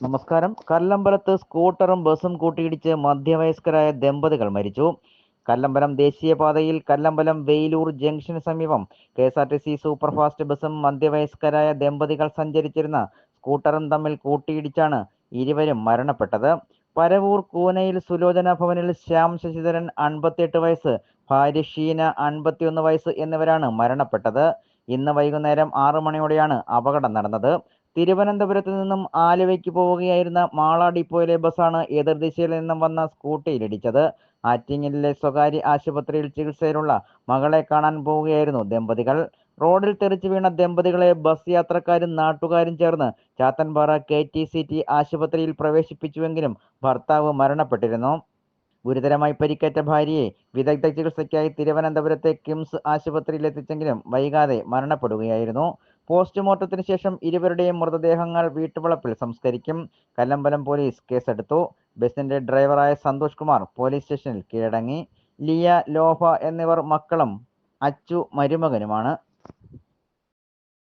നമസ്കാരം. കല്ലമ്പലത്ത് സ്കൂട്ടറും ബസും കൂട്ടിയിടിച്ച് മധ്യവയസ്കരായ ദമ്പതികൾ മരിച്ചു. കല്ലമ്പലം ദേശീയപാതയിൽ കല്ലമ്പലം വെയിലൂർ ജംഗ്ഷന് സമീപം KSRTC സൂപ്പർഫാസ്റ്റ് ബസും മധ്യവയസ്കരായ ദമ്പതികൾ സഞ്ചരിച്ചിരുന്ന സ്കൂട്ടറും തമ്മിൽ കൂട്ടിയിടിച്ചാണ് ഇരുവരും മരണപ്പെട്ടത്. പരവൂർ കൂനയിൽ സുലോചന ഭവനിൽ ശ്യാം ശശിധരൻ 58 വയസ്സ്, ഭാര്യ ഷീന 51 വയസ്സ് എന്നിവരാണ് മരണപ്പെട്ടത്. ഇന്ന് വൈകുന്നേരം 6 മണിയോടെയാണ് അപകടം നടന്നത്. തിരുവനന്തപുരത്ത് നിന്നും ആലുവയ്ക്ക് പോവുകയായിരുന്ന മാള ഡിപ്പോയിലെ ബസാണ് എതിർദിശയിൽ നിന്നും വന്ന സ്കൂട്ടിയിലിടിച്ചത്. ആറ്റിങ്ങലിലെ സ്വകാര്യ ആശുപത്രിയിൽ ചികിത്സയിലുള്ള മകളെ കാണാൻ പോവുകയായിരുന്നു ദമ്പതികൾ. റോഡിൽ തെറിച്ചു വീണ ദമ്പതികളെ ബസ് യാത്രക്കാരും നാട്ടുകാരും ചേർന്ന് ചാത്തൻപാറ KTCT ആശുപത്രിയിൽ പ്രവേശിപ്പിച്ചുവെങ്കിലും ഭർത്താവ് മരണപ്പെട്ടിരുന്നു. ഗുരുതരമായി പരിക്കേറ്റ ഭാര്യയെ വിദഗ്ധ ചികിത്സയ്ക്കായി തിരുവനന്തപുരത്തെ കിംസ് ആശുപത്രിയിൽ എത്തിച്ചെങ്കിലും വൈകാതെ മരണപ്പെടുകയായിരുന്നു. പോസ്റ്റ്മോർട്ടത്തിന് ശേഷം ഇരുവരുടെയും മൃതദേഹങ്ങൾ വീട്ടുവളപ്പിൽ സംസ്കരിക്കും. കല്ലമ്പലം പോലീസ് കേസെടുത്തു. ബസിന്റെ ഡ്രൈവറായ സന്തോഷ് കുമാർ പോലീസ് സ്റ്റേഷനിൽ കീഴടങ്ങി. ലിയ, ലോഭ എന്നിവർ മക്കളും അച്ചു മരുമകനുമാണ്.